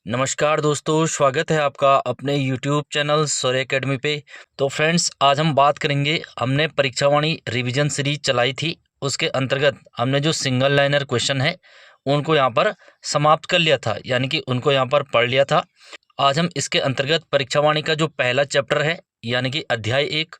नमस्कार दोस्तों, स्वागत है आपका अपने YouTube चैनल सौर्य एकेडमी पे। तो फ्रेंड्स, आज हम बात करेंगे, हमने परीक्षावाणी रिवीजन सीरीज चलाई थी। उसके अंतर्गत हमने जो सिंगल लाइनर क्वेश्चन है उनको यहाँ पर समाप्त कर लिया था, यानी कि उनको यहाँ पर पढ़ लिया था। आज हम इसके अंतर्गत परीक्षावाणी का जो पहला चैप्टर है, यानी कि अध्याय 1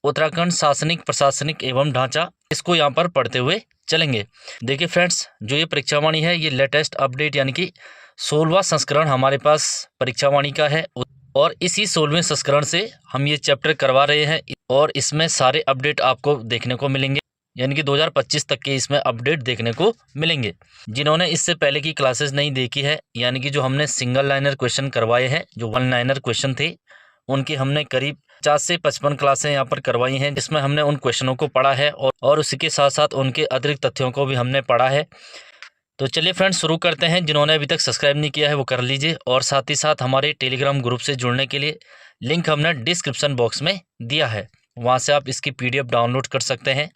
उत्तराखंड शासनिक प्रशासनिक एवं ढांचा, इसको यहाँ पर पढ़ते हुए चलेंगे। देखिए फ्रेंड्स, जो ये परीक्षावाणी है ये लेटेस्ट अपडेट यानी कि 16वां संस्करण हमारे पास परीक्षावाणी का है और इसी 16वें संस्करण से हम ये चैप्टर करवा रहे हैं और इसमें सारे अपडेट आपको देखने को मिलेंगे, यानी कि 2025 तक के इसमें अपडेट देखने को मिलेंगे। जिन्होंने इससे पहले की क्लासेस नहीं देखी है, यानी कि जो हमने सिंगल लाइनर क्वेश्चन करवाए हैं, जो वन लाइनर क्वेश्चन थे, उनकी हमने करीब 50 से 55 क्लासें यहाँ पर करवाई हैं, जिसमें हमने उन क्वेश्चनों को पढ़ा है और उसी के साथ साथ उनके अतिरिक्त तथ्यों को भी हमने पढ़ा है। तो चलिए फ्रेंड्स, शुरू करते हैं। जिन्होंने अभी तक सब्सक्राइब नहीं किया है वो कर लीजिए और साथ ही साथ हमारे टेलीग्राम ग्रुप से जुड़ने के लिए लिंक हमने डिस्क्रिप्शन बॉक्स में दिया है, वहाँ से आप इसकी PDF डाउनलोड कर सकते हैं।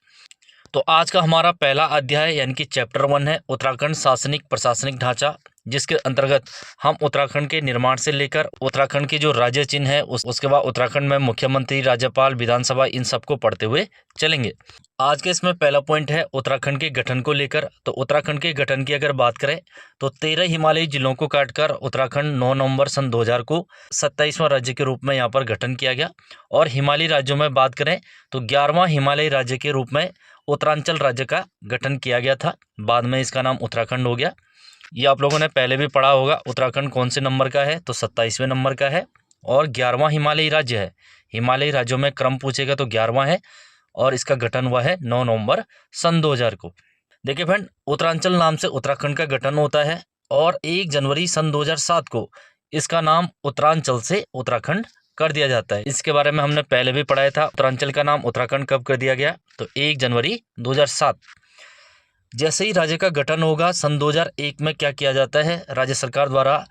तो आज का हमारा पहला अध्याय यानी कि चैप्टर 1 है उत्तराखंड शासनिक प्रशासनिक ढांचा, जिसके अंतर्गत हम उत्तराखंड के निर्माण से लेकर उत्तराखंड की जो राज्य चिन्ह है उसके बाद उत्तराखंड में मुख्यमंत्री, राज्यपाल, विधानसभा, इन सबको पढ़ते हुए चलेंगे। आज के इसमें पहला पॉइंट है उत्तराखंड के गठन को लेकर। तो उत्तराखंड के गठन की अगर बात करें तो 13 हिमालयी जिलों को काटकर उत्तराखंड 9 नवंबर सन 2000 को 27वां राज्य के रूप में यहाँ पर गठन किया गया। और हिमालयी राज्यों में बात करें तो 11वां हिमालयी राज्य के रूप में उत्तरांचल राज्य का गठन किया गया था। बाद में इसका नाम उत्तराखंड हो गया। ये आप लोगों ने पहले भी पढ़ा होगा। उत्तराखंड कौन से नंबर का है तो 27वें नंबर का है और 11वां हिमालयी राज्य है। हिमालयी राज्यों में क्रम पूछेगा तो 11वां है और इसका गठन हुआ है 9 नवंबर सन 2000 को। देखिए फ्रेंड, उत्तरांचल नाम से उत्तराखंड का गठन होता है और 1 जनवरी सन 2007 को इसका नाम उत्तरांचल से उत्तराखंड कर दिया जाता है। इसके बारे में हमने पहले भी पढ़ाया था। उत्तरांचल का नाम उत्तराखंड कब कर दिया गया तो 1 जनवरी 2007। जैसे ही राज्य का गठन होगा सन 2001 में क्या किया जाता है, राज्य सरकार द्वारा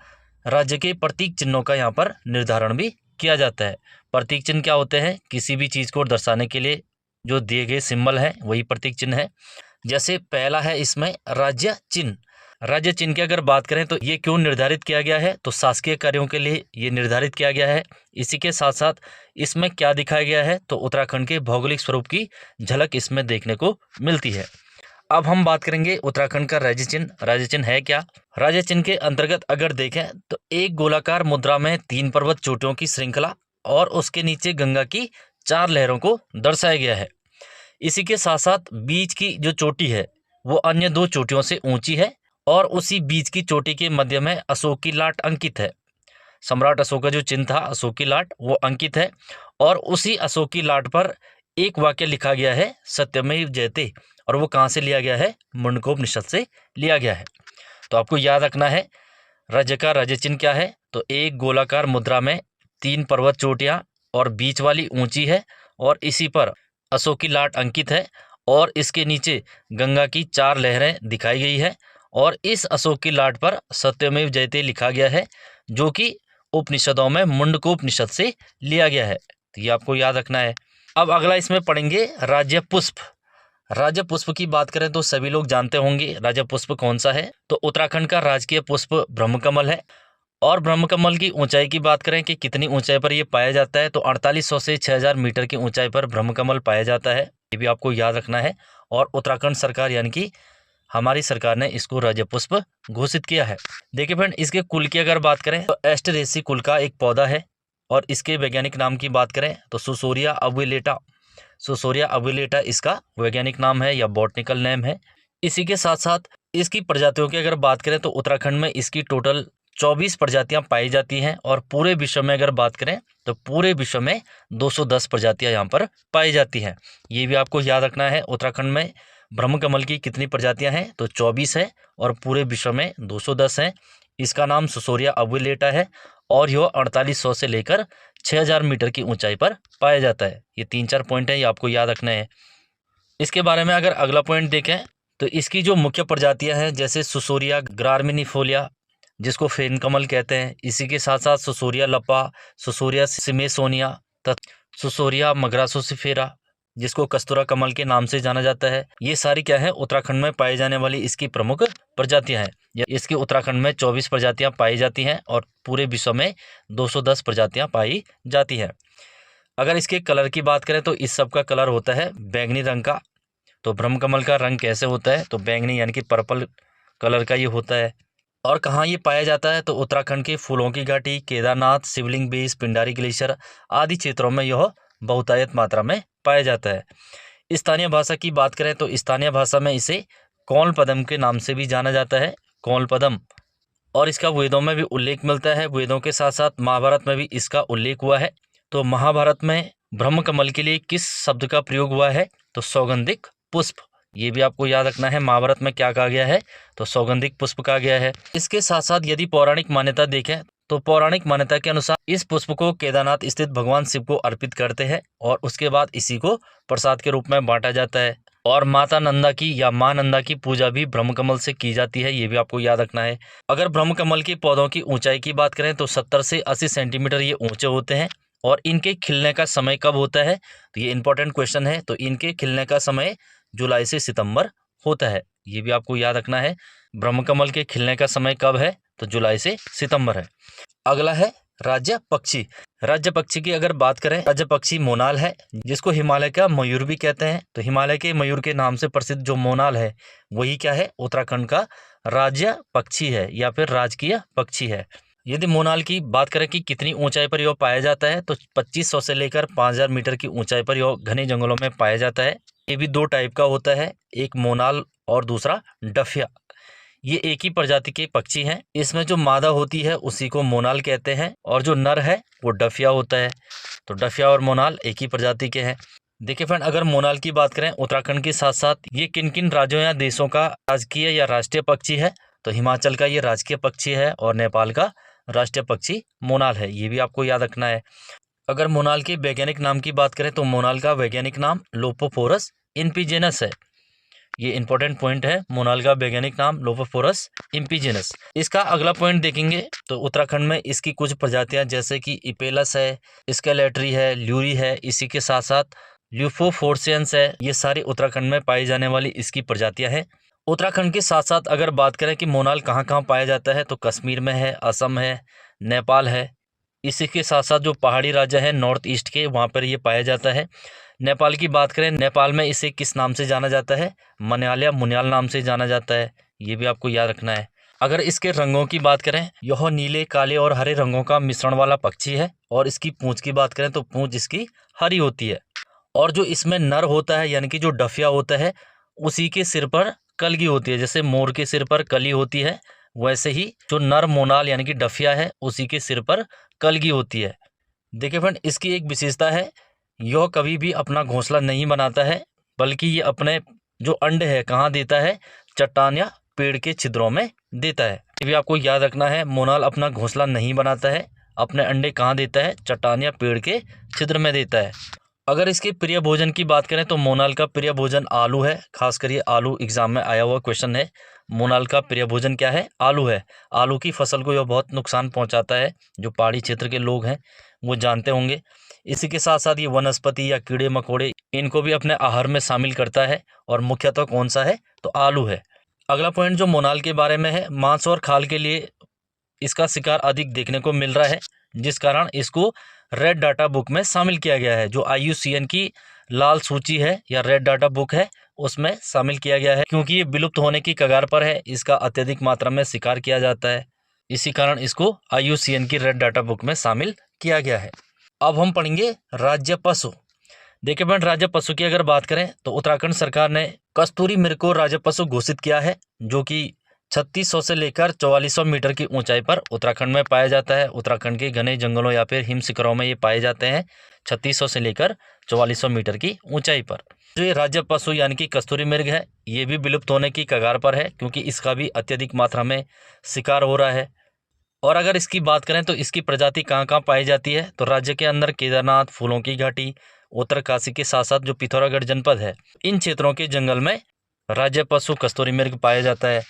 राज्य के प्रतीक चिन्हों का यहाँ पर निर्धारण भी किया जाता है। प्रतीक चिन्ह क्या होते हैं, किसी भी चीज़ को दर्शाने के लिए जो दिए गए सिंबल है वही प्रतीक चिन्ह है। जैसे पहला है इसमें राज्य चिन्ह। राज्य चिन्ह की अगर बात करें तो ये क्यों निर्धारित किया गया है तो शासकीय कार्यों के लिए ये निर्धारित किया गया है। इसी के साथ साथ इसमें क्या दिखाया गया है तो उत्तराखंड के भौगोलिक स्वरूप की झलक इसमें देखने को मिलती है। अब हम बात करेंगे उत्तराखंड का राज्य चिन्ह। राज्य चिन्ह है क्या? राज्य चिन्ह के अंतर्गत अगर देखें तो एक गोलाकार मुद्रा में 3 पर्वत चोटियों की श्रृंखला और उसके नीचे गंगा की 4 लहरों को दर्शाया गया है। इसी के साथ साथ बीच की जो चोटी है वो अन्य 2 चोटियों से ऊंची है और उसी बीच की चोटी के मध्य में अशोक की लाट अंकित है। सम्राट अशोक का जो चिन्ह था अशोक की लाट, वो अंकित है और उसी अशोक की लाट पर एक वाक्य लिखा गया है सत्यमेव जयते, और वो कहाँ से लिया गया है, मुंडकोपनिषद से लिया गया है। तो आपको याद रखना है राज्य का राज्य चिन्ह क्या है तो एक गोलाकार मुद्रा में 3 पर्वत चोटियाँ और बीच वाली ऊंची है और इसी पर अशोक की लाट अंकित है और इसके नीचे गंगा की 4 लहरें दिखाई गई है और इस अशोक की लाट पर सत्यमेव जयते लिखा गया है, जो कि उपनिषदों में मुंडकोपनिषद से लिया गया है। तो ये आपको याद रखना है। अब अगला इसमें पढ़ेंगे राज्य पुष्प। राज्य पुष्प की बात करें तो सभी लोग जानते होंगे राज्य पुष्प कौन सा है। तो उत्तराखंड का राजकीय पुष्प ब्रह्मकमल है और ब्रह्मकमल की ऊंचाई की बात करें कि कितनी ऊंचाई पर ये पाया जाता है तो 4800 से 6000 मीटर की ऊंचाई पर ब्रह्मकमल पाया जाता है। ये भी आपको याद रखना है। और उत्तराखंड सरकार यानी कि हमारी सरकार ने इसको राज्य पुष्प घोषित किया है। देखिए फ्रेंड, इसके कुल की अगर बात करें तो एस्टेरेसी कुल का एक पौधा है और इसके वैज्ञानिक नाम की बात करें तो सुसोरिया अविलेटा। सुसोरिया अविलेटा इसका वैज्ञानिक नाम है या बॉटनिकल नेम है। इसी के साथ साथ इसकी प्रजातियों की अगर बात करें तो उत्तराखंड में इसकी टोटल 24 प्रजातियां पाई जाती हैं और पूरे विश्व में अगर बात करें तो पूरे विश्व में 210 प्रजातियां यहाँ पर पाई जाती हैं। ये भी आपको याद रखना है। उत्तराखंड में ब्रह्मकमल की कितनी प्रजातियां हैं तो 24 है और पूरे विश्व में 210 हैं। इसका नाम सुसोरिया अविलेटा है और यह 4800 से लेकर 6000 मीटर की ऊंचाई पर पाया जाता है। ये 3-4 पॉइंट हैं, ये आपको याद रखना है। इसके बारे में अगर अगला पॉइंट देखें तो इसकी जो मुख्य प्रजातियां हैं जैसे सुसोरिया ग्रामिनिफोलिया, जिसको फेन कमल कहते हैं, इसी के साथ साथ सुसोरिया लप्पा, सुसोरिया सिमेसोनिया तथा सुसोरिया मग्रासोसिफेरा, जिसको कस्तूरा कमल के नाम से जाना जाता है। ये सारी क्या है उत्तराखंड में पाए जाने वाली इसकी प्रमुख प्रजातियां हैं। इसकी उत्तराखंड में 24 प्रजातियां पाई जाती हैं और पूरे विश्व में 210 प्रजातियां पाई जाती हैं। अगर इसके कलर की बात करें तो इस सब का कलर होता है बैंगनी रंग का। तो ब्रह्मकमल का रंग कैसे होता है, तो बैंगनी यानी कि पर्पल कलर का ये होता है। और कहाँ ये पाया जाता है, तो उत्तराखंड के फूलों की घाटी, केदारनाथ, शिवलिंग बेस, पिंडारी ग्लेशियर आदि क्षेत्रों में यह बहुतायत मात्रा में पाया जाता है। स्थानीय भाषा की बात करें तो स्थानीय भाषा में इसे कौल पदम के नाम से भी जाना जाता है, कौल पदम। और इसका वेदों में भी उल्लेख मिलता है। वेदों के साथ साथ महाभारत में भी इसका उल्लेख हुआ है। तो महाभारत में ब्रह्मकमल के लिए किस शब्द का प्रयोग हुआ है, तो सौगंधिक पुष्प। ये भी आपको याद रखना है, महाभारत में क्या कहा गया है, तो सौगंधिक पुष्प कहा गया है। इसके साथ साथ यदि पौराणिक मान्यता देखें तो पौराणिक मान्यता के अनुसार इस पुष्प को केदारनाथ स्थित भगवान शिव को अर्पित करते हैं और उसके बाद इसी को प्रसाद के रूप में बांटा जाता है। और माता नंदा की या मां नंदा की पूजा भी ब्रह्मकमल से की जाती है, ये भी आपको याद रखना है। अगर ब्रह्मकमल के पौधों की ऊंचाई की बात करें तो 70 से 80 सेंटीमीटर ये ऊंचे होते हैं। और इनके खिलने का समय कब होता है, तो ये इंपॉर्टेंट क्वेश्चन है। तो इनके खिलने का समय जुलाई से सितंबर होता है, ये भी आपको याद रखना है। ब्रह्मकमल के खिलने का समय कब है, तो जुलाई से सितंबर है। अगला है राज्य पक्षी। राज्य पक्षी की अगर बात करें, राज्य पक्षी मोनाल है, जिसको हिमालय का मयूर भी कहते हैं। तो हिमालय के मयूर के नाम से प्रसिद्ध जो मोनाल है वही क्या है, उत्तराखंड का राज्य पक्षी है या फिर राजकीय पक्षी है। यदि मोनाल की बात करें कि कितनी ऊंचाई पर यह पाया जाता है, तो 2500 से लेकर 5000 मीटर की ऊंचाई पर यह घने जंगलों में पाया जाता है। ये भी 2 टाइप का होता है, एक मोनाल और दूसरा डफिया। ये एक ही प्रजाति के पक्षी हैं। इसमें जो मादा होती है उसी को मोनाल कहते हैं और जो नर है वो डफिया होता है। तो डफिया और मोनाल एक ही प्रजाति के हैं। देखिए फ्रेंड, अगर मोनाल की बात करें उत्तराखंड के साथ साथ ये किन किन राज्यों या देशों का राजकीय या राष्ट्रीय पक्षी है, तो हिमाचल का ये राजकीय पक्षी है और नेपाल का राष्ट्रीय पक्षी मोनाल है, ये भी आपको याद रखना है। अगर मोनाल के वैज्ञानिक नाम की बात करें तो मोनाल का वैज्ञानिक नाम लोपोफोरस इम्पीजेनस है। ये इंपॉर्टेंट पॉइंट है, मोनाल का वैज्ञानिक नाम लोपोफोरस इम्पीजेनस। इसका अगला पॉइंट देखेंगे तो उत्तराखंड में इसकी कुछ प्रजातियां जैसे कि इपेलस है, स्केलेटरी है, ल्यूरी है, इसी के साथ साथ ल्यूफोफोर्सियंस है, ये सारी उत्तराखंड में पाई जाने वाली इसकी प्रजातियां हैं। उत्तराखंड के साथ साथ अगर बात करें कि मोनाल कहाँ कहाँ पाया जाता है, तो कश्मीर में है, असम है, नेपाल है। इसी के साथ साथ जो पहाड़ी राज्य है नॉर्थ ईस्ट के, वहाँ पर ये पाया जाता है। नेपाल की बात करें, नेपाल में इसे किस नाम से जाना जाता है, मन्याल या मुन्याल नाम से जाना जाता है, ये भी आपको याद रखना है। अगर इसके रंगों की बात करें, यह नीले, काले और हरे रंगों का मिश्रण वाला पक्षी है। और इसकी पूंछ की बात करें तो पूंछ इसकी हरी होती है। और जो इसमें नर होता है यानी कि जो डफिया होता है, उसी के सिर पर कलगी होती है। जैसे मोर के सिर पर कली होती है, वैसे ही जो नर मोनाल यानी कि डफिया है उसी के सिर पर कलगी होती है। देखिए फ्रेंड, इसकी एक विशेषता है, यह कभी भी अपना घोंसला नहीं बनाता है, बल्कि ये अपने जो अंडे है कहाँ देता है, चट्टान या पेड़ के छिद्रों में देता है। ये भी आपको याद रखना है, मोनाल अपना घोंसला नहीं बनाता है, अपने अंडे कहाँ देता है, चट्टान या पेड़ के छिद्र में देता है। अगर इसके प्रिय भोजन की बात करें तो मोनाल का प्रिय भोजन आलू है। खासकर ये आलू एग्जाम में आया हुआ क्वेश्चन है। मोनाल का प्रिय भोजन क्या है, आलू है। आलू की फसल को यह बहुत नुकसान पहुंचाता है, जो पहाड़ी क्षेत्र के लोग हैं वो जानते होंगे। इसी के साथ साथ ये वनस्पति या कीड़े मकोड़े इनको भी अपने आहार में शामिल करता है और मुख्यतः कौन सा है, तो आलू है। अगला पॉइंट जो मोनाल के बारे में है, मांस और खाल के लिए इसका शिकार अधिक देखने को मिल रहा है, जिस कारण इसको रेड डाटा बुक में शामिल किया गया है। जो IUCN की लाल सूची है या रेड डाटा बुक है उसमें शामिल किया गया है, क्योंकि ये विलुप्त होने की कगार पर है। इसका अत्यधिक मात्रा में शिकार किया जाता है, इसी कारण इसको IUCN की रेड डाटा बुक में शामिल किया गया है। अब हम पढ़ेंगे राज्य पशु। देखिए फ्रेंड, राज्य पशु की अगर बात करें तो उत्तराखंड सरकार ने कस्तूरी मृग को राज्य पशु घोषित किया है, जो कि 3600 से लेकर 4400 मीटर की ऊंचाई पर उत्तराखंड में पाया जाता है। उत्तराखंड के घने जंगलों या फिर हिम शिखरों में ये पाए जाते हैं 3600 से लेकर 4400 मीटर की ऊंचाई पर। जो ये राज्य पशु यानी कि कस्तूरी मृग है, ये भी विलुप्त होने की कगार पर है, क्योंकि इसका भी अत्यधिक मात्रा में शिकार हो रहा है। और अगर इसकी बात करें तो इसकी प्रजाति कहाँ कहाँ पाई जाती है, तो राज्य के अंदर केदारनाथ, फूलों की घाटी, उत्तरकाशी के साथ साथ जो पिथौरागढ़ जनपद है, इन क्षेत्रों के जंगल में राज्य पशु कस्तूरी मृग पाया जाता है।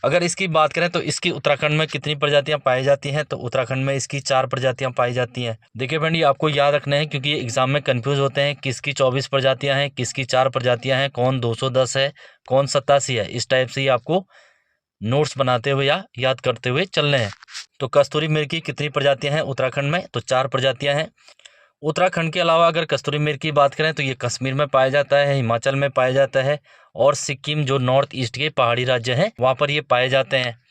अगर इसकी बात करें तो इसकी उत्तराखंड में कितनी प्रजातियां पाई जाती हैं, तो उत्तराखंड में इसकी 4 प्रजातियां पाई जाती हैं। देखिए फ्रेंड, ये आपको याद रखना है, क्योंकि ये एग्जाम में कंफ्यूज होते हैं, किसकी 24 प्रजातियां हैं, किसकी 4 प्रजातियां हैं, कौन 210 है, कौन 87 है। इस टाइप से ही आपको नोट्स बनाते हुए या याद करते हुए चलने हैं। तो कस्तूरी मृग की कितनी प्रजातियां हैं उत्तराखंड में? तो 4 प्रजातियां हैं। उत्तराखंड के अलावा अगर कस्तूरी मृग की बात करें तो ये कश्मीर में पाया जाता है, हिमाचल में पाया जाता है और सिक्किम जो नॉर्थ ईस्ट के पहाड़ी राज्य हैं वहाँ पर ये पाए जाते हैं।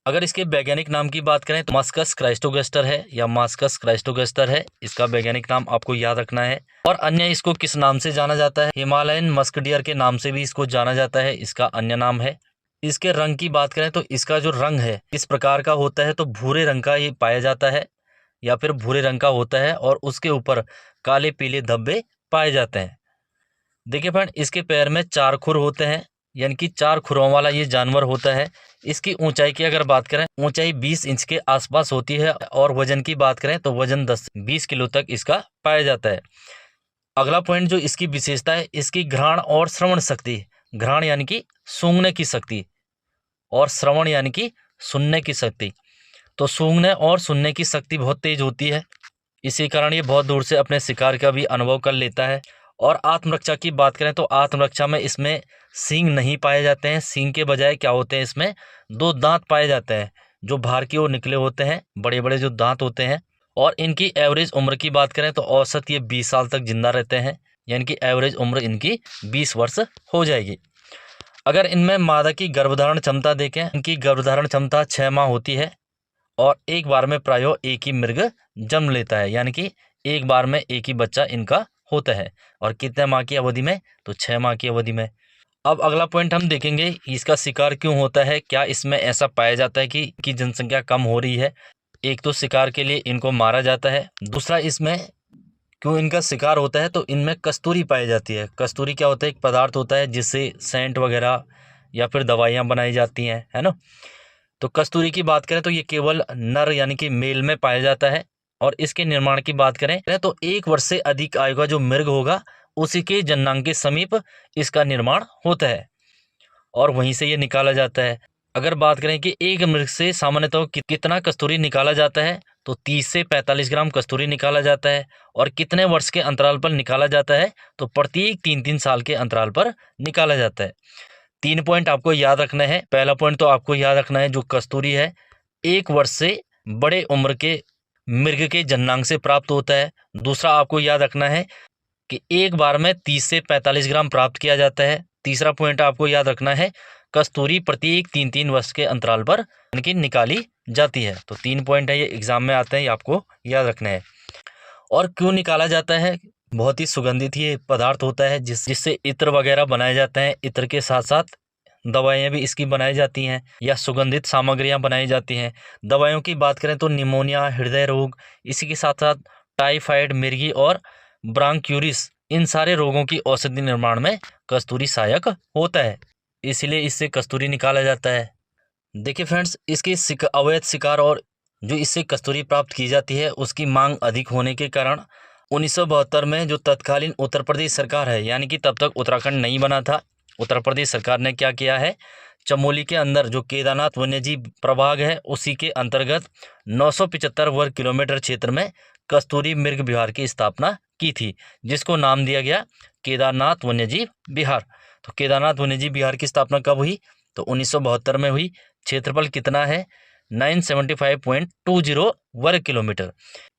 अगर इसके वैज्ञानिक नाम की बात करें तो मास्कस क्राइस्टोगेस्टर है या मास्कस क्राइस्टोगेस्टर है, इसका वैज्ञानिक नाम आपको याद रखना है। और अन्य इसको किस नाम से जाना जाता है? हिमालयन मस्क डियर के नाम से भी इसको जाना जाता है, इसका अन्य नाम है। इसके रंग की बात करें तो इसका जो रंग है इस प्रकार का होता है, तो भूरे रंग का ये पाया जाता है या फिर भूरे रंग का होता है और उसके ऊपर काले पीले धब्बे पाए जाते हैं। देखिए फ्रेंड, इसके पैर में 4 खुर होते हैं, यानी कि 4 खुरों वाला ये जानवर होता है। इसकी ऊंचाई की अगर बात करें, ऊंचाई 20 इंच के आसपास होती है और वजन की बात करें तो वजन 10 से 20 किलो तक इसका पाया जाता है। अगला पॉइंट जो इसकी विशेषता है, इसकी घ्राण और श्रवण शक्ति। घ्राण यानी कि सूंघने की शक्ति और श्रवण यानी कि सुनने की शक्ति। तो सूंघने और सुनने की शक्ति बहुत तेज होती है, इसी कारण ये बहुत दूर से अपने शिकार का भी अनुभव कर लेता है। और आत्मरक्षा की बात करें तो आत्मरक्षा में इसमें सींग नहीं पाए जाते हैं, सींग के बजाय क्या होते हैं इसमें 2 दांत पाए जाते हैं जो बाहर की ओर निकले होते हैं, बड़े बड़े जो दांत होते हैं। और इनकी एवरेज उम्र की बात करें तो औसत ये 20 साल तक जिंदा रहते हैं, यानी कि एवरेज उम्र इनकी 20 वर्ष हो जाएगी। अगर इनमें मादा की गर्भधारण क्षमता देखें, इनकी गर्भधारण क्षमता 6 माह होती है और एक बार में प्रायः एक ही मृग जन्म लेता है, यानी कि एक बार में एक ही बच्चा इनका होता है। और कितने माह की अवधि में? तो 6 माह की अवधि में। अब अगला पॉइंट हम देखेंगे, इसका शिकार क्यों होता है, क्या इसमें ऐसा पाया जाता है कि जनसंख्या कम हो रही है? एक तो शिकार के लिए इनको मारा जाता है, दूसरा इसमें क्यों इनका शिकार होता है, तो इनमें कस्तूरी पाई जाती है। कस्तूरी क्या होता है? एक पदार्थ होता है जिससे सेंट वगैरह या फिर दवाइयाँ बनाई जाती हैं, है ना। तो कस्तूरी की बात करें तो ये केवल नर यानी कि मेल में पाया जाता है। और इसके निर्माण की बात करें तो 1 वर्ष से अधिक आयु का जो मृग होगा उसी के जन्नांग के समीप इसका निर्माण होता है और वहीं से ये निकाला जाता है। अगर बात करें कि एक मृग से सामान्यतः कितना कस्तूरी निकाला जाता है, तो 30 से 45 ग्राम कस्तूरी निकाला जाता है। और कितने वर्ष के अंतराल पर निकाला जाता है, तो प्रत्येक 3-3 साल के अंतराल पर निकाला जाता है। 3 पॉइंट आपको याद रखना है। पहला पॉइंट तो आपको याद रखना है, जो कस्तूरी है 1 वर्ष से बड़े उम्र के मृग के जन्नांग से प्राप्त होता है। दूसरा आपको याद रखना है कि एक बार में 30 से 45 ग्राम प्राप्त किया जाता है। तीसरा पॉइंट आपको याद रखना है, कस्तूरी प्रत्येक 3-3 वर्ष के अंतराल पर इनकी निकाली जाती है। तो 3 पॉइंट है, ये एग्जाम में आते हैं, ये आपको याद रखना है। और क्यों निकाला जाता है? बहुत ही सुगंधित ये पदार्थ होता है जिससे इत्र वगैरह बनाए जाते हैं। इत्र के साथ साथ दवाइयाँ भी इसकी बनाई जाती हैं या सुगंधित सामग्रियाँ बनाई जाती हैं। दवाइयों की बात करें तो निमोनिया, हृदय रोग, इसी के साथ साथ टाइफाइड, मिर्गी और ब्रांक्यूरिस, इन सारे रोगों की औषधि निर्माण में कस्तूरी सहायक होता है, इसलिए इससे कस्तूरी निकाला जाता है। देखिए फ्रेंड्स, इसके अवैध शिकार और जो इससे कस्तूरी प्राप्त की जाती है उसकी मांग अधिक होने के कारण 1972 में जो तत्कालीन उत्तर प्रदेश सरकार है, यानी कि तब तक उत्तराखंड नहीं बना था, उत्तर प्रदेश सरकार ने क्या किया है, चमोली के अंदर जो केदारनाथ वन्यजीव प्रभाग है उसी के अंतर्गत 975 वर्ग किलोमीटर क्षेत्र में कस्तूरी मृग विहार की स्थापना की थी, जिसको नाम दिया गया केदारनाथ वन्यजीव विहार। तो केदारनाथ वन्यजीव विहार की स्थापना कब हुई? तो 1972 में हुई। क्षेत्रफल कितना है? 975.20 वर्ग किलोमीटर।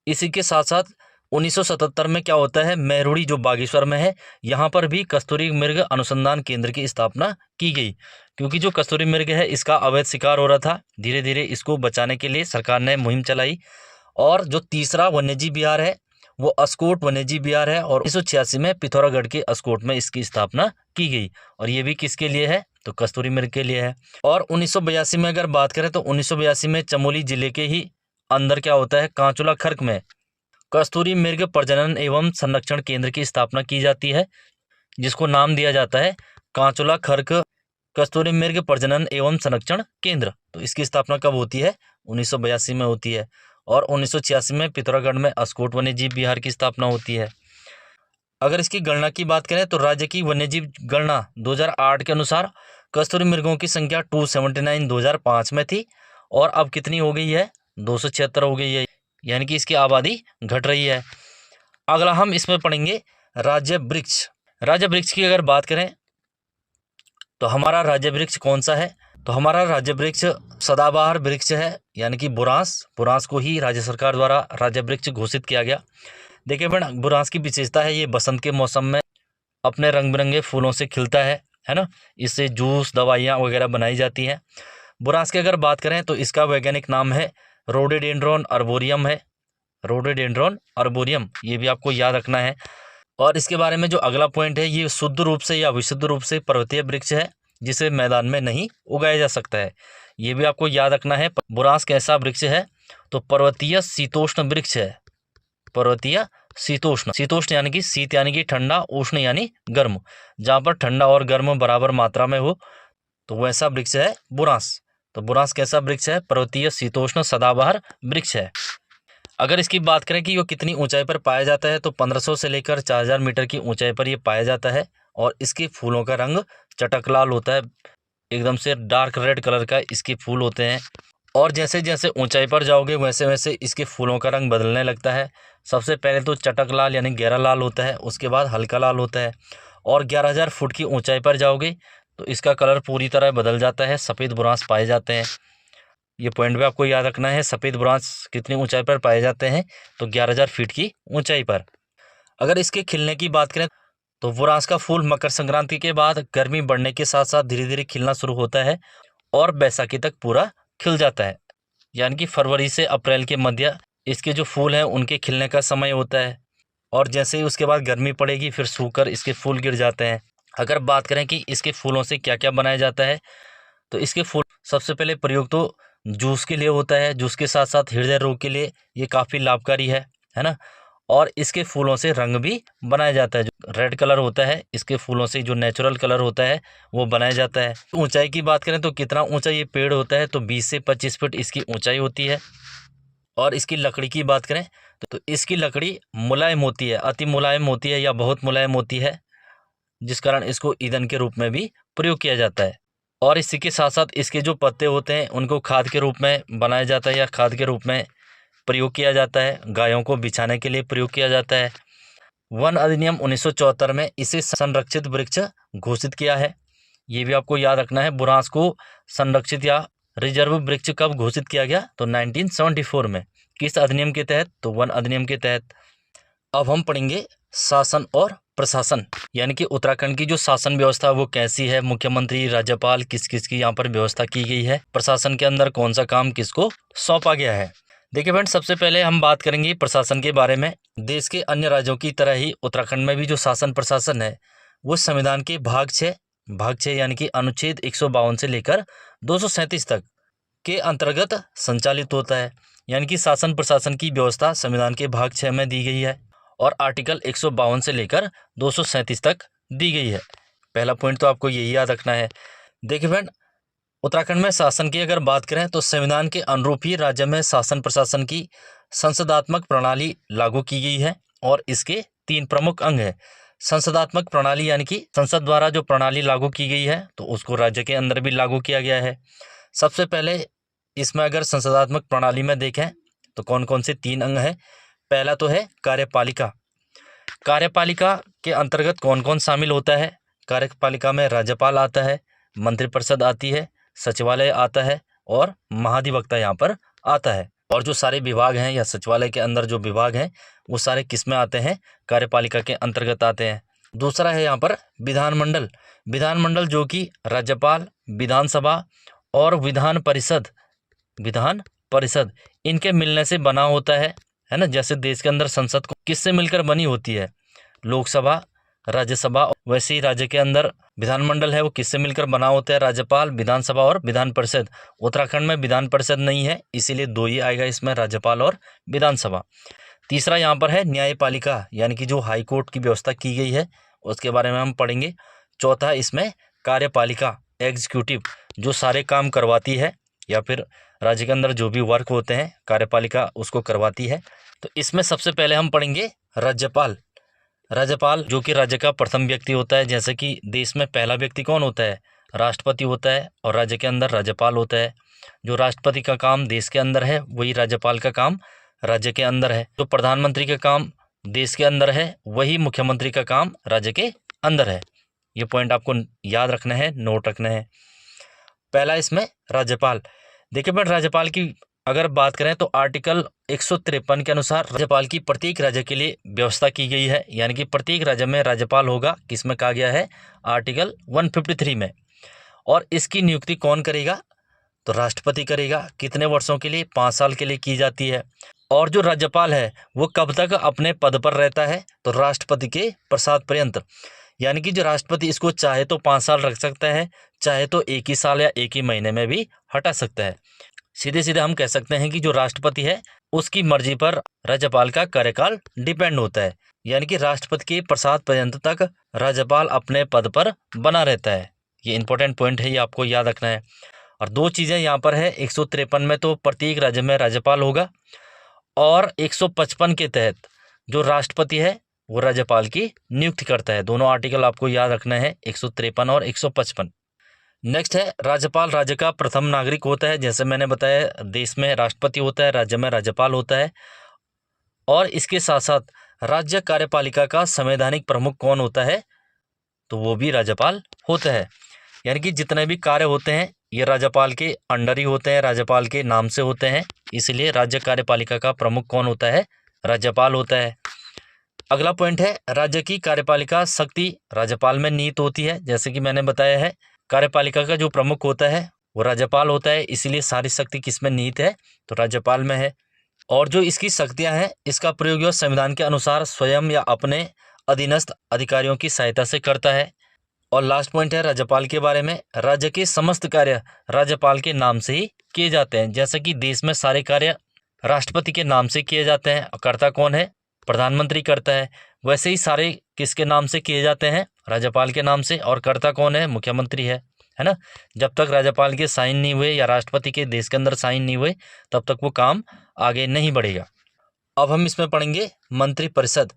इसी के साथ साथ 1977 में क्या होता है, मैरूड़ी जो बागेश्वर में है, यहाँ पर भी कस्तूरी मृग अनुसंधान केंद्र की स्थापना की गई, क्योंकि जो कस्तूरी मृग है इसका अवैध शिकार हो रहा था। धीरे धीरे इसको बचाने के लिए सरकार ने मुहिम चलाई। और जो तीसरा वन्यजीव विहार है वो अस्कोट वन्यजीव विहार है और 1986 में पिथौरागढ़ के अस्कोट में इसकी स्थापना की गई। और ये भी किसके लिए है? तो कस्तूरी मृग के लिए है। और 1982 में अगर बात करें तो 1982 में चमोली जिले के ही अंदर क्या होता है, कांचुला खर्क में कस्तूरी मृग प्रजनन एवं संरक्षण केंद्र की स्थापना की जाती है, जिसको नाम दिया जाता है कांचुला खर्क कस्तूरी मृग प्रजनन एवं संरक्षण केंद्र। तो इसकी स्थापना कब होती है? 1982 में होती है। और 1986 में पिथौरागढ़ में अस्कोट वन्यजीव विहार की स्थापना होती है। अगर इसकी गणना की बात करें तो राज्य की वन्यजीव गणना 2008 के अनुसार कस्तूरी मृगों की संख्या 279 2005 में थी और अब कितनी हो गई है? 276 हो गई है, यानी कि इसकी आबादी घट रही है। अगला हम इसमें पढ़ेंगे राज्य वृक्ष। राज्य वृक्ष की अगर बात करें तो हमारा राज्य वृक्ष कौन सा है? तो हमारा राज्य वृक्ष सदाबहार वृक्ष है, यानी कि बुरांस। बुरांस को ही राज्य सरकार द्वारा राज्य वृक्ष घोषित किया गया। देखिए फ्रेंड, बुरांस की विशेषता है ये बसंत के मौसम में अपने रंग बिरंगे फूलों से खिलता है ना। इससे जूस, दवाइयाँ वगैरह बनाई जाती हैं। बुरांस की अगर बात करें तो इसका वैज्ञानिक नाम है रोडोडेंड्रॉन अर्बोरियम है। रोडोडेंड्रॉन अर्बोरियम, ये भी आपको याद रखना है। और इसके बारे में जो अगला पॉइंट है, ये शुद्ध रूप से या विशुद्ध रूप से पर्वतीय वृक्ष है जिसे मैदान में नहीं उगाया जा सकता है। ये भी आपको याद रखना है। बुरांस कैसा वृक्ष है? तो पर्वतीय शीतोष्ण वृक्ष है। पर्वतीय शीतोष्ण, शीतोष्ण यानी कि शीत यानी कि ठंडा, उष्ण यानी गर्म, जहाँ पर ठंडा और गर्म बराबर मात्रा में हो, तो वैसा वृक्ष है बुरांस। तो बुरांस कैसा वृक्ष है? पर्वतीय शीतोष्ण सदाबहार वृक्ष है। अगर इसकी बात करें कि वो कितनी ऊंचाई पर पाया जाता है, तो 1500 से लेकर 4000 मीटर की ऊंचाई पर ये पाया जाता है। और इसके फूलों का रंग चटक लाल होता है, एकदम से डार्क रेड कलर का इसके फूल होते हैं। और जैसे जैसे ऊंचाई पर जाओगे वैसे वैसे इसके फूलों का रंग बदलने लगता है। सबसे पहले तो चटक लाल यानी गहरा लाल होता है, उसके बाद हल्का लाल होता है। और 11000 फुट की ऊंचाई पर जाओगे तो इसका कलर पूरी तरह बदल जाता है, सफ़ेद बुरांस पाए जाते हैं। ये पॉइंट भी आपको याद रखना है। सफ़ेद बुरांस कितनी ऊंचाई पर पाए जाते हैं? तो 11000 फीट की ऊंचाई पर। अगर इसके खिलने की बात करें तो बुरांस का फूल मकर संक्रांति के बाद गर्मी बढ़ने के साथ साथ धीरे धीरे खिलना शुरू होता है और बैसाखी तक पूरा खिल जाता है। यानी कि फरवरी से अप्रैल के मध्य इसके जो फूल हैं उनके खिलने का समय होता है। और जैसे ही उसके बाद गर्मी पड़ेगी फिर सूखकर इसके फूल गिर जाते हैं। अगर बात करें कि इसके फूलों से क्या क्या बनाया जाता है, तो इसके फूल सबसे पहले प्रयोग तो जूस के लिए होता है। जूस के साथ साथ हृदय रोग के लिए ये काफ़ी लाभकारी है ना। और इसके फूलों से रंग भी बनाया जाता है। जो रेड कलर होता है इसके फूलों से, जो नेचुरल कलर होता है वो बनाया जाता है। ऊंचाई की बात करें तो कितना ऊंचा ये पेड़ होता है? तो 20 से 25 फीट इसकी ऊंचाई होती है। और इसकी लकड़ी की बात करें तो इसकी लकड़ी मुलायम होती है, अति मुलायम होती है या बहुत मुलायम होती है, जिस कारण इसको ईंधन के रूप में भी प्रयोग किया जाता है। और इसी के साथ साथ इसके जो पत्ते होते हैं उनको खाद के रूप में बनाया जाता है या खाद के रूप में प्रयोग किया जाता है। गायों को बिछाने के लिए प्रयोग किया जाता है। वन अधिनियम 1974 में इसे संरक्षित वृक्ष घोषित किया है। ये भी आपको याद रखना है। बुरांस को संरक्षित या रिजर्व वृक्ष कब घोषित किया गया? तो 1974 में। किस अधिनियम के तहत? तो वन अधिनियम के तहत। अब हम पढ़ेंगे शासन और प्रशासन, यानी कि उत्तराखंड की जो शासन व्यवस्था वो कैसी है, मुख्यमंत्री, राज्यपाल, किस किस की यहाँ पर व्यवस्था की गई है, प्रशासन के अंदर कौन सा काम किसको सौंपा गया है। देखिए फ्रेंड्स, सबसे पहले हम बात करेंगे प्रशासन के बारे में। देश के अन्य राज्यों की तरह ही उत्तराखंड में भी जो शासन प्रशासन है वो संविधान के भाग 6 यानी कि अनुच्छेद 152 से लेकर 237 तक के अंतर्गत संचालित होता है। यानी कि शासन प्रशासन की व्यवस्था संविधान के भाग 6 में दी गई है और आर्टिकल 152 से लेकर 237 तक दी गई है। पहला पॉइंट तो आपको यही याद रखना है। देखिए फ्रेंड, उत्तराखंड में शासन की अगर बात करें तो संविधान के अनुरूप ही राज्य में शासन प्रशासन की संसदात्मक प्रणाली लागू की गई है। और इसके 3 प्रमुख अंग हैं। संसदात्मक प्रणाली यानी कि संसद द्वारा जो प्रणाली लागू की गई है तो उसको राज्य के अंदर भी लागू किया गया है। सबसे पहले इसमें अगर संसदात्मक प्रणाली में देखें तो कौन कौन से 3 अंग हैं। पहला तो है कार्यपालिका। कार्यपालिका के अंतर्गत कौन कौन शामिल होता है? कार्यपालिका में राज्यपाल आता है, मंत्रिपरिषद आती है, सचिवालय आता है और महाधिवक्ता यहाँ पर आता है। और जो सारे विभाग हैं या सचिवालय के अंदर जो विभाग हैं वो सारे किस में आते हैं? कार्यपालिका के अंतर्गत आते हैं। दूसरा है यहाँ पर विधानमंडल। विधानमंडल जो कि राज्यपाल, विधानसभा और विधान परिषद इनके मिलने से बना होता है ना। जैसे देश के अंदर संसद को किससे मिलकर बनी होती है? लोकसभा, राज्यसभा। वैसे ही राज्य के अंदर विधानमंडल है वो किससे मिलकर बना होता है? राज्यपाल, विधानसभा और विधान परिषद। उत्तराखंड में विधान परिषद नहीं है, इसीलिए 2 ही आएगा इसमें, राज्यपाल और विधानसभा। तीसरा यहाँ पर है न्यायपालिका, यानी कि जो हाई कोर्ट की व्यवस्था की गई है उसके बारे में हम पढ़ेंगे। चौथा इसमें कार्यपालिका, एग्जीक्यूटिव, जो सारे काम करवाती है या फिर राज्य के अंदर जो भी वर्क होते हैं कार्यपालिका उसको करवाती है। तो इसमें सबसे पहले हम पढ़ेंगे राज्यपाल। राज्यपाल जो कि राज्य का प्रथम व्यक्ति होता है। जैसे कि देश में पहला व्यक्ति कौन होता है? राष्ट्रपति होता है और राज्य के अंदर राज्यपाल होता है। जो राष्ट्रपति का काम देश के अंदर है वही राज्यपाल का काम राज्य के अंदर है। जो प्रधानमंत्री का काम देश के अंदर है वही मुख्यमंत्री का काम राज्य के अंदर है। ये पॉइंट आपको याद रखना है, नोट रखना है। पहला इसमें राज्यपाल। देखिए बट राज्यपाल की अगर बात करें तो आर्टिकल 153 के अनुसार राज्यपाल की प्रत्येक राज्य के लिए व्यवस्था की गई है, यानी कि प्रत्येक राज्य में राज्यपाल होगा, किसमें कहा गया है आर्टिकल 153 में। और इसकी नियुक्ति कौन करेगा, तो राष्ट्रपति करेगा। कितने वर्षों के लिए, 5 साल के लिए की जाती है। और जो राज्यपाल है वो कब तक अपने पद पर रहता है, तो राष्ट्रपति के प्रसाद पर्यंत, यानी कि जो राष्ट्रपति इसको चाहे तो 5 साल रख सकता है, चाहे तो 1 ही साल या 1 ही महीने में भी हटा सकता है। सीधे सीधे हम कह सकते हैं कि जो राष्ट्रपति है उसकी मर्जी पर राज्यपाल का कार्यकाल डिपेंड होता है, यानी कि राष्ट्रपति के प्रसाद पर्यंत तक राज्यपाल अपने पद पर बना रहता है। ये इंपॉर्टेंट पॉइंट है, ये आपको याद रखना है। और दो चीज़ें यहाँ पर है, 153 में तो प्रत्येक राज्य में राज्यपाल होगा, और 155 के तहत जो राष्ट्रपति है वो राज्यपाल की नियुक्ति करता है। दोनों आर्टिकल आपको याद रखना है, 153 और 155। नेक्स्ट है राज्यपाल राज्य का प्रथम नागरिक होता है। जैसे मैंने बताया, देश में राष्ट्रपति होता है, राज्य में राज्यपाल होता है। और इसके साथ साथ राज्य कार्यपालिका का संवैधानिक प्रमुख कौन होता है, तो वो भी राज्यपाल होता है। यानी कि जितने भी कार्य होते हैं ये राज्यपाल के अंडर ही होते हैं, राज्यपाल के नाम से होते हैं, इसलिए राज्य कार्यपालिका का प्रमुख कौन होता है, राज्यपाल होता है। अगला पॉइंट है राज्य की कार्यपालिका शक्ति राज्यपाल में निहित होती है। जैसे कि मैंने बताया है, कार्यपालिका का जो प्रमुख होता है वो राज्यपाल होता है, इसलिए सारी शक्ति किसमें निहित है, तो राज्यपाल में है। और जो इसकी शक्तियां हैं इसका प्रयोग यह संविधान के अनुसार स्वयं या अपने अधीनस्थ अधिकारियों की सहायता से करता है। और लास्ट पॉइंट है राज्यपाल के बारे में, राज्य के समस्त कार्य राज्यपाल के नाम से ही किए जाते हैं। जैसे कि देश में सारे कार्य राष्ट्रपति के नाम से किए जाते हैं, करता कौन है, प्रधानमंत्री करता है, वैसे ही सारे किसके नाम से किए जाते हैं, राज्यपाल के नाम से, और करता कौन है, मुख्यमंत्री है ना। जब तक राज्यपाल के साइन नहीं हुए या राष्ट्रपति के देश के अंदर साइन नहीं हुए तब तक वो काम आगे नहीं बढ़ेगा। अब हम इसमें पढ़ेंगे मंत्रिपरिषद।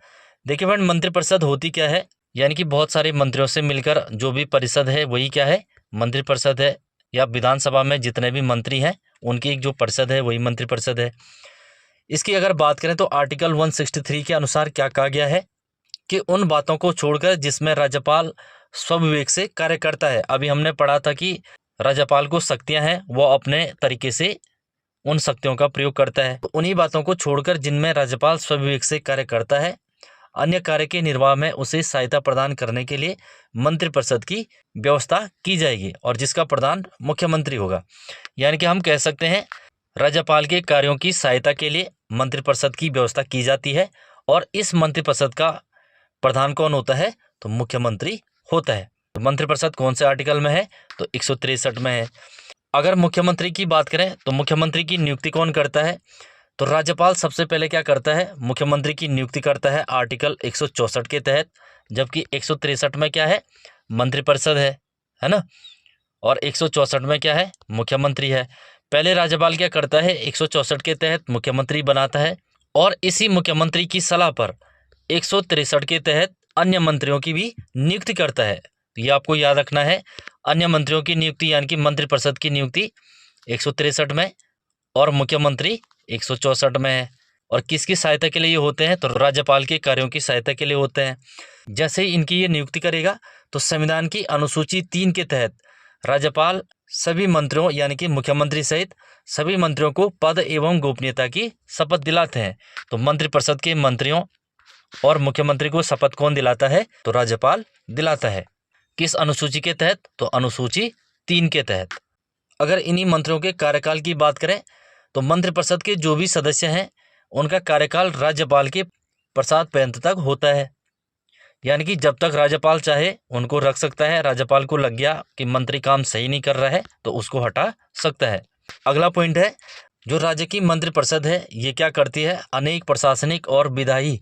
देखिए फ्रेंड, मंत्रिपरिषद होती क्या है, यानी कि बहुत सारे मंत्रियों से मिलकर जो भी परिषद है वही क्या है, मंत्रिपरिषद है। या विधानसभा में जितने भी मंत्री हैं उनकी एक जो परिषद है वही मंत्रिपरिषद है। इसकी अगर बात करें तो आर्टिकल 163 के अनुसार क्या कहा गया है कि उन बातों को छोड़कर जिसमें राज्यपाल स्वविवेक से कार्य करता है। अभी हमने पढ़ा था कि राज्यपाल को शक्तियां हैं, वो अपने तरीके से उन शक्तियों का प्रयोग करता है। तो उन्हीं बातों को छोड़कर जिनमें राज्यपाल स्वविवेक से कार्य करता है, अन्य कार्य के निर्वाह में उसे सहायता प्रदान करने के लिए मंत्रिपरिषद की व्यवस्था की जाएगी, और जिसका प्रधान मुख्यमंत्री होगा। यानी कि हम कह सकते हैं राज्यपाल के कार्यों की सहायता के लिए मंत्रिपरिषद की व्यवस्था की जाती है, और इस मंत्रिपरिषद का प्रधान कौन होता है, तो मुख्यमंत्री होता है। तो मंत्रिपरिषद कौन से आर्टिकल में है, तो 163 में है। अगर मुख्यमंत्री की बात करें तो मुख्यमंत्री की नियुक्ति कौन करता है, तो राज्यपाल सबसे पहले क्या करता है, मुख्यमंत्री की नियुक्ति करता है आर्टिकल 164 के तहत, जबकि 163 में क्या है, मंत्रिपरिषद है ना, और 164 में क्या है, मुख्यमंत्री है। पहले राज्यपाल क्या करता है, 164 के तहत मुख्यमंत्री बनाता है, और इसी मुख्यमंत्री की सलाह पर 163 के तहत अन्य मंत्रियों की भी नियुक्ति करता है। तो ये आपको याद रखना है, अन्य मंत्रियों की नियुक्ति यानी कि मंत्रिपरिषद की नियुक्ति 163 में और मुख्यमंत्री 164 में है। और किसकी सहायता के लिए ये होते हैं, तो राज्यपाल के कार्यों की सहायता के लिए होते हैं। जैसे ही इनकी ये नियुक्ति करेगा तो संविधान की अनुसूची 3 के तहत राज्यपाल सभी मंत्रियों यानी कि मुख्यमंत्री सहित सभी मंत्रियों को पद एवं गोपनीयता की शपथ दिलाते हैं। तो मंत्रिपरिषद के मंत्रियों और मुख्यमंत्री को शपथ कौन दिलाता है, तो राज्यपाल दिलाता है। किस अनुसूची के तहत, तो अनुसूची 3 के तहत। अगर इन्हीं मंत्रियों के कार्यकाल की बात करें तो मंत्रिपरिषद के जो भी सदस्य हैं उनका कार्यकाल राज्यपाल के प्रसाद पर्यंत तक होता है, यानी कि जब तक राज्यपाल चाहे उनको रख सकता है। राज्यपाल को लग गया कि मंत्री काम सही नहीं कर रहा है तो उसको हटा सकता है। अगला पॉइंट है, जो राज्य की मंत्रिपरिषद है ये क्या करती है, अनेक प्रशासनिक और विधायी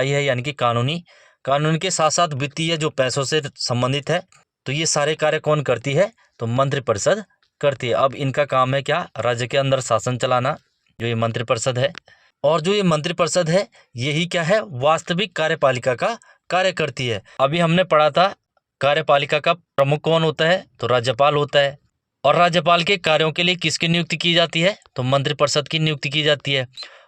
है यानी कि कानूनी के साथ साथ वित्तीय जो पैसों से संबंधित है, तो ये सारे कार्य कौन करती है, तो मंत्रिपरिषद करती है। अब इनका काम है क्या, राज्य के अंदर शासन चलाना, जो ये मंत्रिपरिषद है। और जो ये मंत्रिपरिषद है यही क्या है, वास्तविक कार्यपालिका का कार्य करती है। अभी हमने पढ़ा था कार्यपालिका का प्रमुख कौन होता है, तो राज्यपाल होता है। और राज्यपाल के कार्यों के लिए किसकी नियुक्ति की जाती है, तो मंत्रिपरिषद की नियुक्ति की जाती है।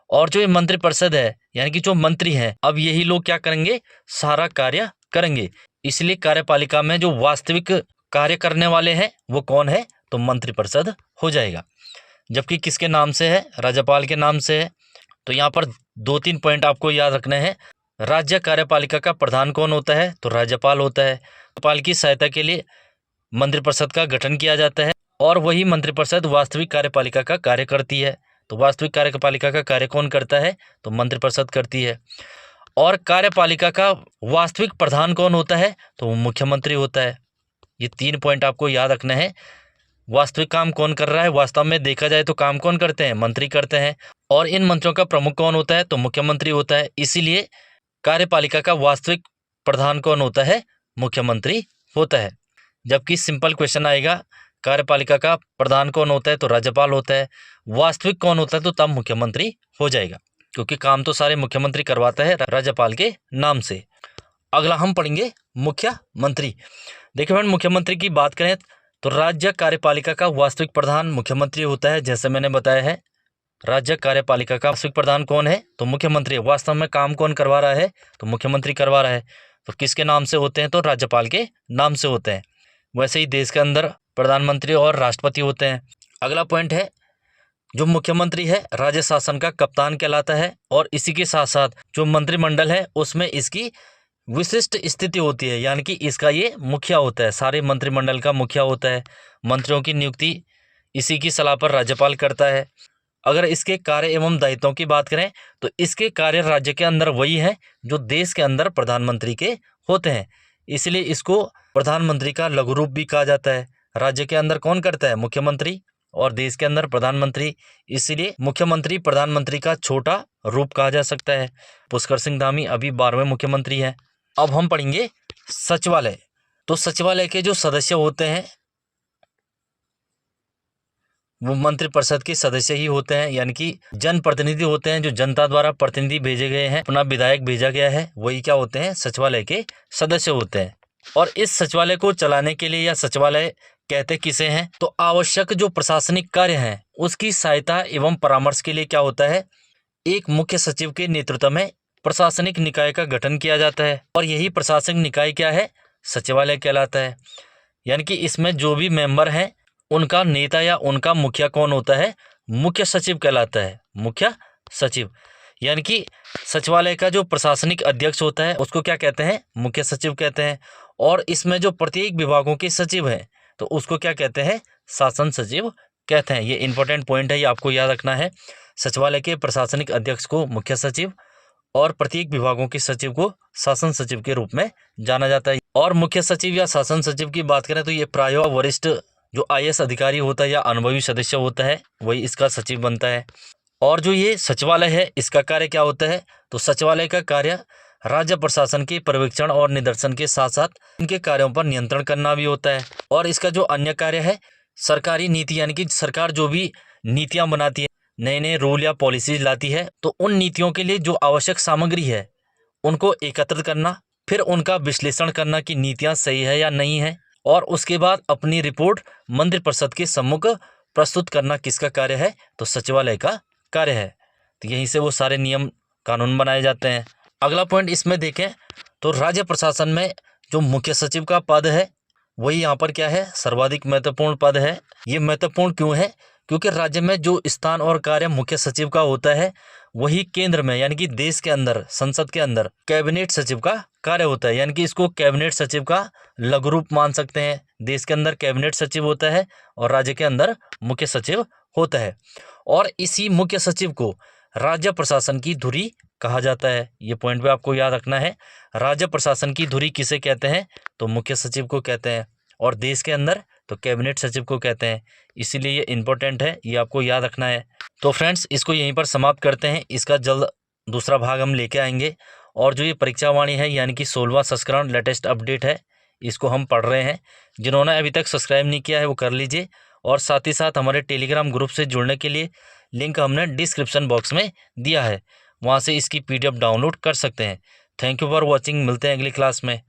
और जो ये मंत्रिपरिषद है यानी कि जो मंत्री हैं, अब यही लोग क्या करेंगे, सारा कार्य करेंगे। इसलिए कार्यपालिका में जो वास्तविक कार्य करने वाले हैं वो कौन है, तो मंत्रिपरिषद हो जाएगा। जबकि किसके नाम से है? राज्यपाल के नाम से है। तो यहाँ पर 2-3 पॉइंट आपको याद रखने हैं। राज्य कार्यपालिका का प्रधान कौन होता है? तो राज्यपाल होता है। राज्यपाल की सहायता के लिए मंत्रिपरिषद का गठन किया जाता है और वही मंत्रिपरिषद वास्तविक कार्यपालिका का कार्य करती है। तो वास्तविक कार्यपालिका का कार्य कौन करता है? तो मंत्रिपरिषद करती है। और कार्यपालिका का वास्तविक प्रधान कौन होता है? तो वो मुख्यमंत्री होता है। ये 3 पॉइंट आपको याद रखना है। वास्तविक काम कौन कर रहा है? वास्तव में देखा जाए तो काम कौन करते हैं? मंत्री करते हैं। और इन मंत्रियों का प्रमुख कौन होता है? तो मुख्यमंत्री होता है। इसीलिए कार्यपालिका का वास्तविक प्रधान कौन होता है? मुख्यमंत्री होता है। जबकि सिंपल क्वेश्चन आएगा, कार्यपालिका का प्रधान कौन होता है? तो राज्यपाल होता है। वास्तविक कौन होता है? तो तब मुख्यमंत्री हो जाएगा, क्योंकि काम तो सारे मुख्यमंत्री करवाता है राज्यपाल के नाम से। अगला हम पढ़ेंगे मुख्यमंत्री। देखिए फ्रेंड, मुख्यमंत्री की बात करें तो राज्य कार्यपालिका का वास्तविक प्रधान मुख्यमंत्री होता है। जैसे मैंने बताया है, राज्य कार्यपालिका का वास्तविक प्रधान कौन है? तो मुख्यमंत्री। वास्तव में काम कौन करवा रहा है? तो मुख्यमंत्री करवा रहा है। तो किसके नाम से होते हैं? तो राज्यपाल के नाम से होते हैं। वैसे ही देश के अंदर प्रधानमंत्री और राष्ट्रपति होते हैं। अगला पॉइंट है, जो मुख्यमंत्री है राज्य शासन का कप्तान कहलाता है और इसी के साथ साथ जो मंत्रिमंडल है उसमें इसकी विशिष्ट स्थिति होती है, यानी कि इसका ये मुखिया होता है। सारे मंत्रिमंडल का मुखिया होता है। मंत्रियों की नियुक्ति इसी की सलाह पर राज्यपाल करता है। अगर इसके कार्य एवं दायित्वों की बात करें तो इसके कार्य राज्य के अंदर वही है जो देश के अंदर प्रधानमंत्री के होते हैं। इसलिए इसको प्रधानमंत्री का लघु रूप भी कहा जाता है। राज्य के अंदर कौन करता है? मुख्यमंत्री, और देश के अंदर प्रधानमंत्री। इसलिए मुख्यमंत्री प्रधानमंत्री का छोटा रूप कहा जा सकता है। पुष्कर सिंह धामी अभी 12वें मुख्यमंत्री हैं। अब हम पढ़ेंगे सचिवालय। तो सचिवालय के जो सदस्य होते हैं वो मंत्रिपरिषद के सदस्य ही होते हैं, यानी कि जनप्रतिनिधि होते हैं। जो जनता द्वारा प्रतिनिधि भेजे गए हैं, अपना विधायक भेजा गया है, वही क्या होते हैं? सचिवालय के सदस्य होते हैं। और इस सचिवालय को चलाने के लिए या सचिवालय कहते किसे हैं? तो आवश्यक जो प्रशासनिक कार्य हैं उसकी सहायता एवं परामर्श के लिए क्या होता है? एक मुख्य सचिव के नेतृत्व में प्रशासनिक निकाय का गठन किया जाता है। और यही प्रशासनिक निकाय क्या है? सचिवालय कहलाता है। यानी कि इसमें जो भी मेंबर हैं उनका नेता या उनका मुखिया कौन होता है? मुख्य सचिव कहलाता है। मुख्य सचिव, यानी कि सचिवालय का जो प्रशासनिक अध्यक्ष होता है उसको क्या कहते हैं? मुख्य सचिव कहते हैं। और इसमें जो प्रत्येक विभागों के सचिव हैं तो उसको क्या कहते हैं? शासन सचिव कहते हैं। ये इंपॉर्टेंट पॉइंट है, ये आपको याद रखना है। सचिवालय के प्रशासनिक अध्यक्ष को मुख्य सचिव और प्रत्येक विभागों के सचिव को शासन सचिव के रूप में जाना जाता है। और मुख्य सचिव या शासन सचिव की बात करें तो ये प्रायः वरिष्ठ जो IAS अधिकारी होता है या अनुभवी सदस्य होता है वही इसका सचिव बनता है। और जो ये सचिवालय है इसका कार्य क्या होता है? तो सचिवालय का कार्य राज्य प्रशासन के पर्यवेक्षण और निदर्शन के साथ साथ इनके कार्यों पर नियंत्रण करना भी होता है। और इसका जो अन्य कार्य है, सरकारी नीति, यानी कि सरकार जो भी नीतियां बनाती है, नए नए रूल या पॉलिसीज लाती है, तो उन नीतियों के लिए जो आवश्यक सामग्री है उनको एकत्रित करना, फिर उनका विश्लेषण करना कि नीतियां सही है या नहीं है, और उसके बाद अपनी रिपोर्ट मंत्रिपरिषद के सम्मुख प्रस्तुत करना किसका कार्य है? तो सचिवालय का कार्य है। तो यहीं से वो सारे नियम कानून बनाए जाते हैं। अगला पॉइंट इसमें देखें तो राज्य प्रशासन में जो मुख्य सचिव का पद है वही यहाँ पर क्या है? सर्वाधिक महत्वपूर्ण पद है। ये महत्वपूर्ण क्यों है? क्योंकि राज्य में जो स्थान और कार्य मुख्य सचिव का होता है वही केंद्र में, यानी कि देश के अंदर, संसद के अंदर कैबिनेट सचिव का कार्य होता है। यानी कि इसको कैबिनेट सचिव का लघु रूप मान सकते हैं। देश के अंदर कैबिनेट सचिव होता है और राज्य के अंदर मुख्य सचिव होता है। और इसी मुख्य सचिव को राज्य प्रशासन की धुरी कहा जाता है। ये पॉइंट भी आपको याद रखना है। राज्य प्रशासन की धुरी किसे कहते हैं? तो मुख्य सचिव को कहते हैं। और देश के अंदर तो कैबिनेट सचिव को कहते हैं। इसीलिए ये इंपॉर्टेंट है, ये आपको याद रखना है। तो फ्रेंड्स, इसको यहीं पर समाप्त करते हैं। इसका जल्द दूसरा भाग हम लेके आएंगे। और जो ये परीक्षा वाणी है, यानी कि 16वां संस्करण लेटेस्ट अपडेट है, इसको हम पढ़ रहे हैं। जिन्होंने अभी तक सब्सक्राइब नहीं किया है वो कर लीजिए। और साथ ही साथ हमारे टेलीग्राम ग्रुप से जुड़ने के लिए लिंक हमने डिस्क्रिप्शन बॉक्स में दिया है, वहाँ से इसकी PDF डाउनलोड कर सकते हैं। Thank you for watching. मिलते हैं अगली क्लास में।